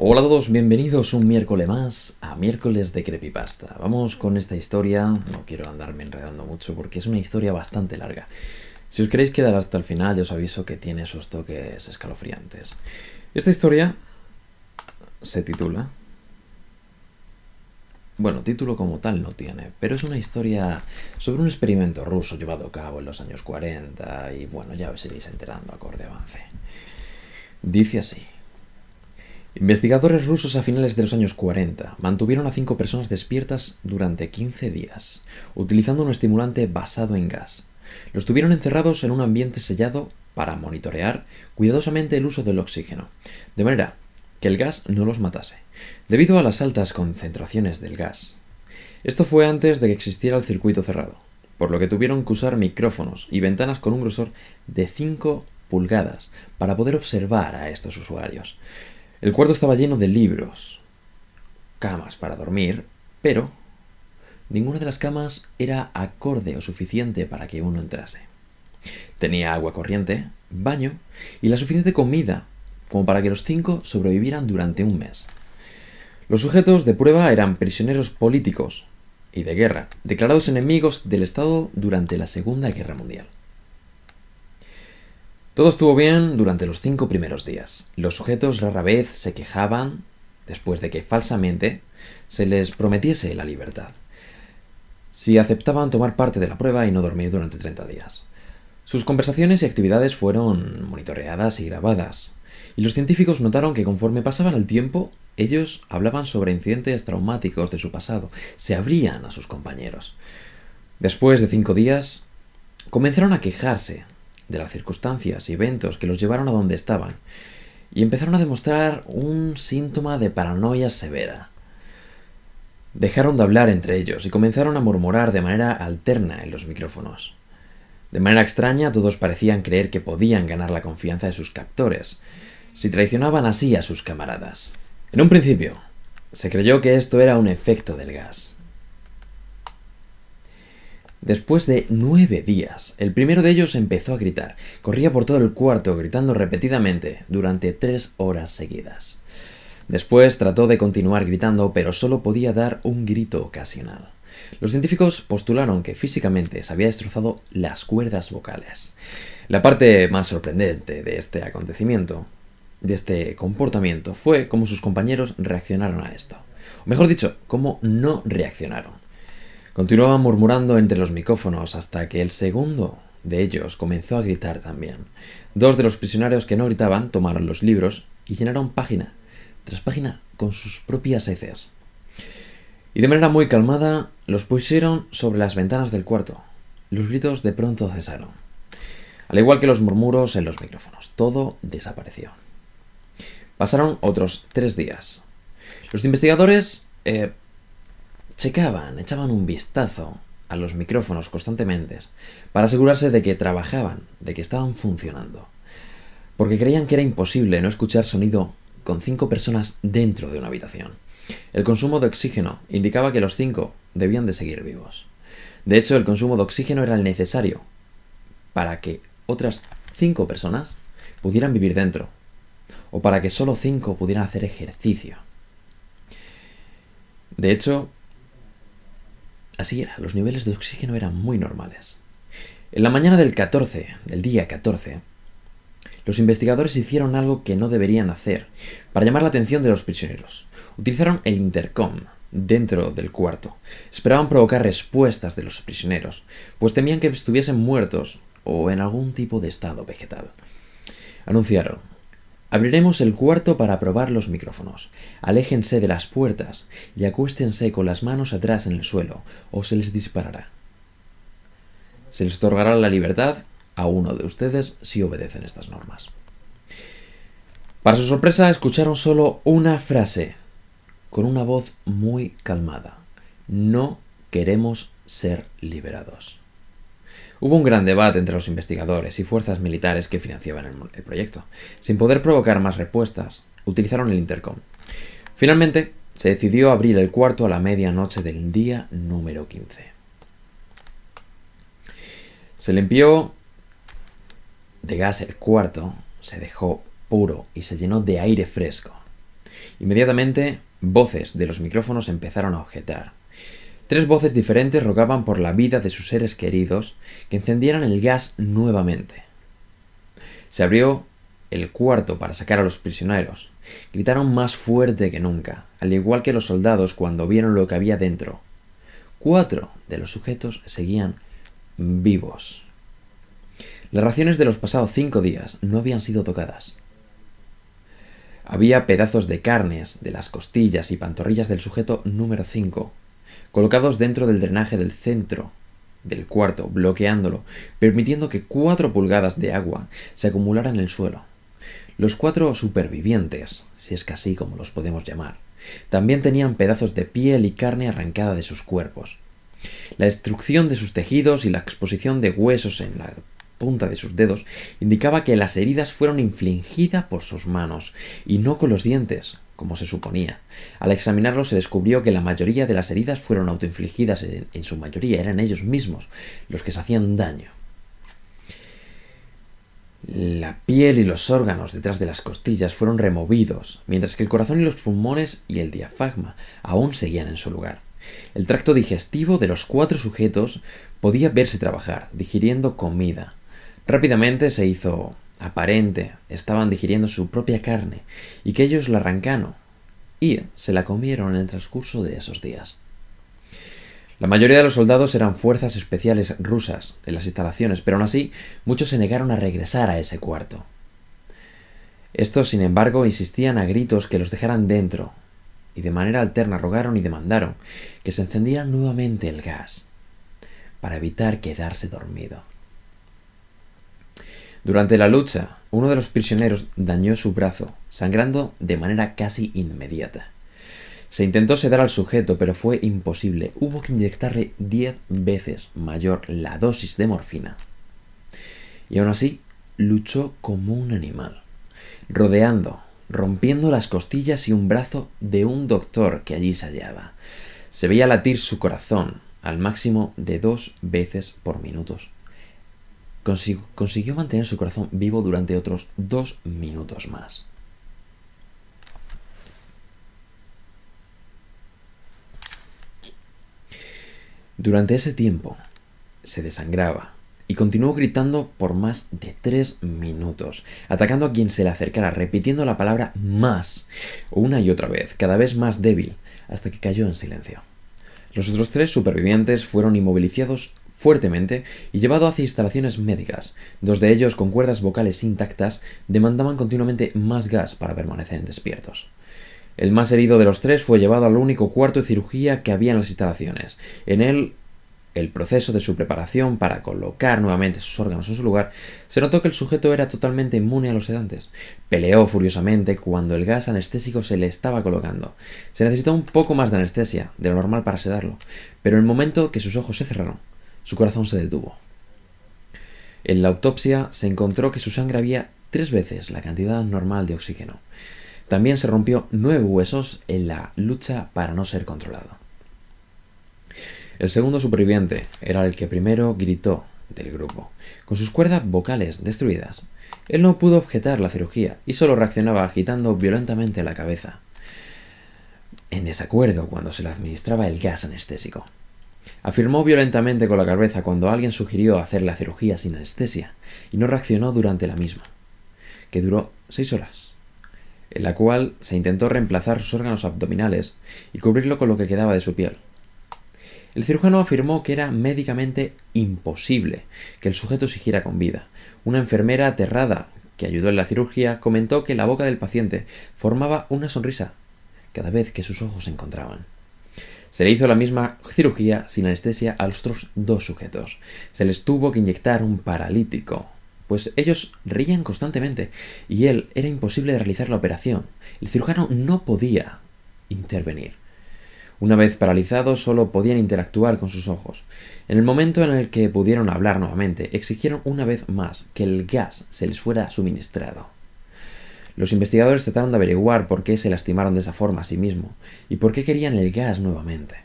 Hola a todos, bienvenidos un miércoles más a Miércoles de Creepypasta. Vamos con esta historia, no quiero andarme enredando mucho porque es una historia bastante larga. Si os queréis quedar hasta el final, ya os aviso que tiene sus toques escalofriantes. Esta historia se titula... Bueno, título como tal no tiene, pero es una historia sobre un experimento ruso llevado a cabo en los años 40 y bueno, ya os iréis enterando acorde avance. Dice así. Investigadores rusos a finales de los años 40 mantuvieron a 5 personas despiertas durante 15 días, utilizando un estimulante basado en gas. Los tuvieron encerrados en un ambiente sellado para monitorear cuidadosamente el uso del oxígeno, de manera que el gas no los matase, debido a las altas concentraciones del gas. Esto fue antes de que existiera el circuito cerrado, por lo que tuvieron que usar micrófonos y ventanas con un grosor de 5 pulgadas para poder observar a estos usuarios. El cuarto estaba lleno de libros, camas para dormir, pero ninguna de las camas era acorde o suficiente para que uno entrase. Tenía agua corriente, baño y la suficiente comida como para que los 5 sobrevivieran durante un mes. Los sujetos de prueba eran prisioneros políticos y de guerra, declarados enemigos del Estado durante la Segunda Guerra Mundial. Todo estuvo bien durante los 5 primeros días. Los sujetos rara vez se quejaban después de que falsamente se les prometiese la libertad, si aceptaban tomar parte de la prueba y no dormir durante 30 días. Sus conversaciones y actividades fueron monitoreadas y grabadas, y los científicos notaron que conforme pasaban el tiempo, ellos hablaban sobre incidentes traumáticos de su pasado, se abrían a sus compañeros. Después de 5 días, comenzaron a quejarse de las circunstancias y eventos que los llevaron a donde estaban, y empezaron a demostrar un síntoma de paranoia severa. Dejaron de hablar entre ellos y comenzaron a murmurar de manera alterna en los micrófonos. De manera extraña, todos parecían creer que podían ganar la confianza de sus captores, si traicionaban así a sus camaradas. En un principio, se creyó que esto era un efecto del gas. Después de 9 días, el primero de ellos empezó a gritar. Corría por todo el cuarto gritando repetidamente durante 3 horas seguidas. Después trató de continuar gritando, pero solo podía dar un grito ocasional. Los científicos postularon que físicamente se había destrozado las cuerdas vocales. La parte más sorprendente de este acontecimiento, de este comportamiento, fue cómo sus compañeros reaccionaron a esto. O mejor dicho, cómo no reaccionaron. Continuaban murmurando entre los micrófonos hasta que el segundo de ellos comenzó a gritar también. 2 de los prisioneros que no gritaban tomaron los libros y llenaron página tras página con sus propias heces. Y de manera muy calmada los pusieron sobre las ventanas del cuarto. Los gritos de pronto cesaron, al igual que los murmuros en los micrófonos. Todo desapareció. Pasaron otros 3 días. Los investigadores echaban un vistazo a los micrófonos constantemente para asegurarse de que trabajaban, de que estaban funcionando, porque creían que era imposible no escuchar sonido con 5 personas dentro de una habitación. El consumo de oxígeno indicaba que los 5 debían de seguir vivos. De hecho, el consumo de oxígeno era el necesario para que otras 5 personas pudieran vivir dentro, o para que solo 5 pudieran hacer ejercicio. De hecho, así era, los niveles de oxígeno eran muy normales. En la mañana del día 14, los investigadores hicieron algo que no deberían hacer para llamar la atención de los prisioneros. Utilizaron el intercom dentro del cuarto. Esperaban provocar respuestas de los prisioneros, pues temían que estuviesen muertos o en algún tipo de estado vegetal. Anunciaron: abriremos el cuarto para probar los micrófonos. Aléjense de las puertas y acuéstense con las manos atrás en el suelo, o se les disparará. Se les otorgará la libertad a uno de ustedes si obedecen estas normas. Para su sorpresa, escucharon solo una frase, con una voz muy calmada: no queremos ser liberados. Hubo un gran debate entre los investigadores y fuerzas militares que financiaban el proyecto. Sin poder provocar más respuestas, utilizaron el intercom. Finalmente, se decidió abrir el cuarto a la medianoche del día número 15. Se limpió de gas el cuarto, se dejó puro y se llenó de aire fresco. Inmediatamente, voces de los micrófonos empezaron a objetar. 3 voces diferentes rogaban por la vida de sus seres queridos que encendieran el gas nuevamente. Se abrió el cuarto para sacar a los prisioneros. Gritaron más fuerte que nunca, al igual que los soldados cuando vieron lo que había dentro. 4 de los sujetos seguían vivos. Las raciones de los pasados 5 días no habían sido tocadas. Había pedazos de carnes de las costillas y pantorrillas del sujeto número 5, colocados dentro del drenaje del centro del cuarto, bloqueándolo, permitiendo que 4 pulgadas de agua se acumularan en el suelo. Los 4 supervivientes, si es que así como los podemos llamar, también tenían pedazos de piel y carne arrancada de sus cuerpos. La destrucción de sus tejidos y la exposición de huesos en la punta de sus dedos indicaba que las heridas fueron infligidas por sus manos y no con los dientes, como se suponía. Al examinarlo se descubrió que la mayoría de las heridas fueron autoinfligidas, en su mayoría eran ellos mismos los que se hacían daño. La piel y los órganos detrás de las costillas fueron removidos, mientras que el corazón y los pulmones y el diafragma aún seguían en su lugar. El tracto digestivo de los 4 sujetos podía verse trabajar, digiriendo comida. Rápidamente se hizo aparente, estaban digiriendo su propia carne y que ellos la arrancaron y se la comieron en el transcurso de esos días. La mayoría de los soldados eran fuerzas especiales rusas en las instalaciones, pero aún así muchos se negaron a regresar a ese cuarto. Estos, sin embargo, insistían a gritos que los dejaran dentro y de manera alterna rogaron y demandaron que se encendiera nuevamente el gas para evitar quedarse dormido. Durante la lucha, uno de los prisioneros dañó su brazo, sangrando de manera casi inmediata. Se intentó sedar al sujeto, pero fue imposible. Hubo que inyectarle 10 veces mayor la dosis de morfina. Y aún así, luchó como un animal, rodeando, rompiendo las costillas y un brazo de un doctor que allí se hallaba. Se veía latir su corazón al máximo de 2 veces por minuto. Consiguió mantener su corazón vivo durante otros 2 minutos más. Durante ese tiempo se desangraba y continuó gritando por más de 3 minutos, atacando a quien se le acercara, repitiendo la palabra más una y otra vez, cada vez más débil, hasta que cayó en silencio. Los otros 3 supervivientes fueron inmovilizados fuertemente y llevados hacia instalaciones médicas. 2 de ellos, con cuerdas vocales intactas, demandaban continuamente más gas para permanecer despiertos. El más herido de los 3 fue llevado al único cuarto de cirugía que había en las instalaciones. En él, el proceso de su preparación para colocar nuevamente sus órganos en su lugar, se notó que el sujeto era totalmente inmune a los sedantes. Peleó furiosamente cuando el gas anestésico se le estaba colocando. Se necesitó un poco más de anestesia de lo normal para sedarlo, pero en el momento que sus ojos se cerraron, su corazón se detuvo. En la autopsia se encontró que su sangre había 3 veces la cantidad normal de oxígeno. También se rompió 9 huesos en la lucha para no ser controlado. El segundo superviviente era el que primero gritó del grupo. Con sus cuerdas vocales destruidas, él no pudo objetar la cirugía y solo reaccionaba agitando violentamente la cabeza, en desacuerdo cuando se le administraba el gas anestésico. Afirmó violentamente con la cabeza cuando alguien sugirió hacer la cirugía sin anestesia y no reaccionó durante la misma, que duró 6 horas, en la cual se intentó reemplazar sus órganos abdominales y cubrirlo con lo que quedaba de su piel. El cirujano afirmó que era médicamente imposible que el sujeto siguiera con vida. Una enfermera aterrada que ayudó en la cirugía comentó que la boca del paciente formaba una sonrisa cada vez que sus ojos se encontraban. Se le hizo la misma cirugía sin anestesia a los otros 2 sujetos. Se les tuvo que inyectar un paralítico, pues ellos reían constantemente y él era imposible de realizar la operación. El cirujano no podía intervenir. Una vez paralizados, solo podían interactuar con sus ojos. En el momento en el que pudieron hablar nuevamente, exigieron una vez más que el gas se les fuera suministrado. Los investigadores trataron de averiguar por qué se lastimaron de esa forma a sí mismos y por qué querían el gas nuevamente.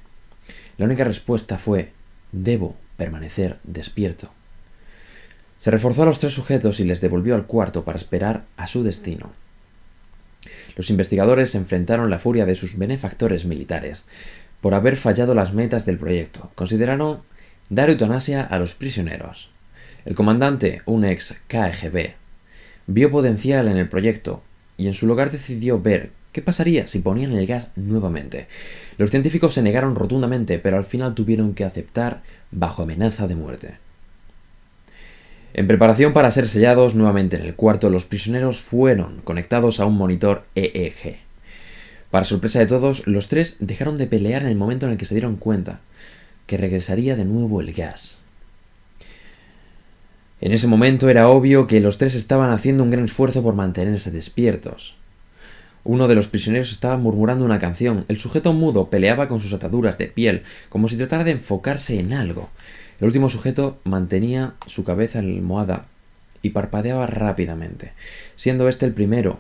La única respuesta fue: debo permanecer despierto. Se reforzó a los 3 sujetos y les devolvió al cuarto para esperar a su destino. Los investigadores enfrentaron la furia de sus benefactores militares por haber fallado las metas del proyecto. Consideraron dar eutanasia a los prisioneros. El comandante, un ex KGB, vio potencial en el proyecto y en su lugar decidió ver qué pasaría si ponían el gas nuevamente. Los científicos se negaron rotundamente, pero al final tuvieron que aceptar bajo amenaza de muerte. En preparación para ser sellados nuevamente en el cuarto, los prisioneros fueron conectados a un monitor EEG. Para sorpresa de todos, los tres dejaron de pelear en el momento en el que se dieron cuenta que regresaría de nuevo el gas. En ese momento era obvio que los tres estaban haciendo un gran esfuerzo por mantenerse despiertos. Uno de los prisioneros estaba murmurando una canción. El sujeto mudo peleaba con sus ataduras de piel, como si tratara de enfocarse en algo. El último sujeto mantenía su cabeza en la almohada y parpadeaba rápidamente, siendo este el primero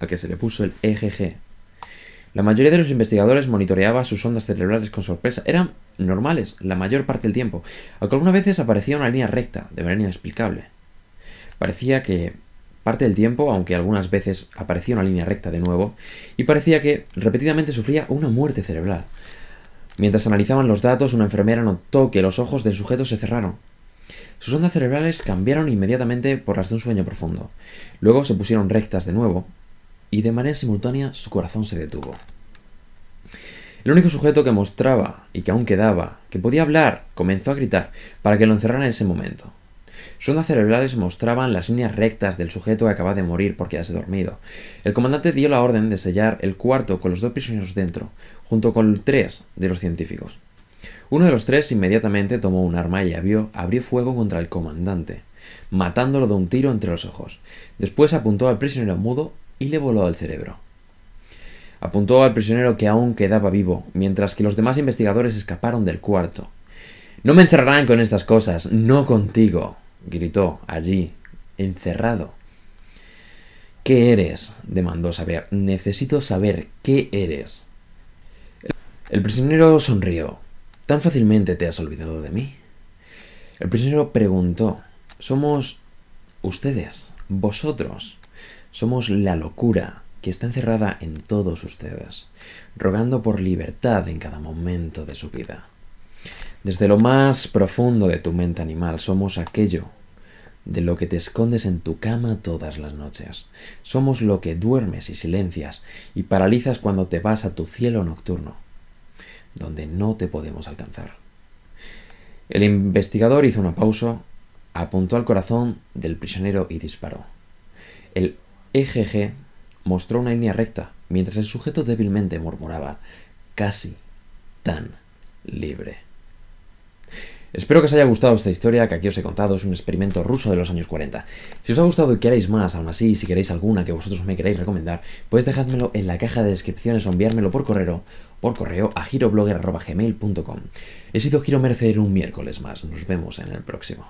al que se le puso el EEG. La mayoría de los investigadores monitoreaba sus ondas cerebrales con sorpresa. Eran normales la mayor parte del tiempo, aunque algunas veces aparecía una línea recta, de manera inexplicable. Parecía que parte del tiempo, aunque algunas veces aparecía una línea recta de nuevo, y parecía que repetidamente sufría una muerte cerebral. Mientras analizaban los datos, una enfermera notó que los ojos del sujeto se cerraron. Sus ondas cerebrales cambiaron inmediatamente por las de un sueño profundo. Luego se pusieron rectas de nuevo, y de manera simultánea su corazón se detuvo. El único sujeto que mostraba, y que aún quedaba, que podía hablar, comenzó a gritar para que lo encerraran en ese momento. Sus ondas cerebrales mostraban las líneas rectas del sujeto que acababa de morir por quedarse dormido. El comandante dio la orden de sellar el cuarto con los 2 prisioneros dentro, junto con 3 de los científicos. Uno de los 3 inmediatamente tomó un arma y abrió fuego contra el comandante, matándolo de un tiro entre los ojos. Después apuntó al prisionero mudo y le voló el cerebro. Apuntó al prisionero que aún quedaba vivo, mientras que los demás investigadores escaparon del cuarto. «No me encerrarán con estas cosas, no contigo», gritó allí, encerrado. «¿Qué eres?», demandó saber. «Necesito saber qué eres». El prisionero sonrió. «¿Tan fácilmente te has olvidado de mí?». El prisionero preguntó. «Somos ustedes, vosotros. Somos la locura que está encerrada en todos ustedes, rogando por libertad en cada momento de su vida. Desde lo más profundo de tu mente animal somos aquello de lo que te escondes en tu cama todas las noches. Somos lo que duermes y silencias y paralizas cuando te vas a tu cielo nocturno, donde no te podemos alcanzar». El investigador hizo una pausa, apuntó al corazón del prisionero y disparó. El EEG mostró una línea recta, mientras el sujeto débilmente murmuraba, casi tan libre. Espero que os haya gustado esta historia que aquí os he contado. Es un experimento ruso de los años 40. Si os ha gustado y queréis más, aún así, si queréis alguna que vosotros me queráis recomendar, pues dejádmelo en la caja de descripciones o enviármelo por correo a giroblogger@gmail.com. He sido Giro Mercer un miércoles más. Nos vemos en el próximo.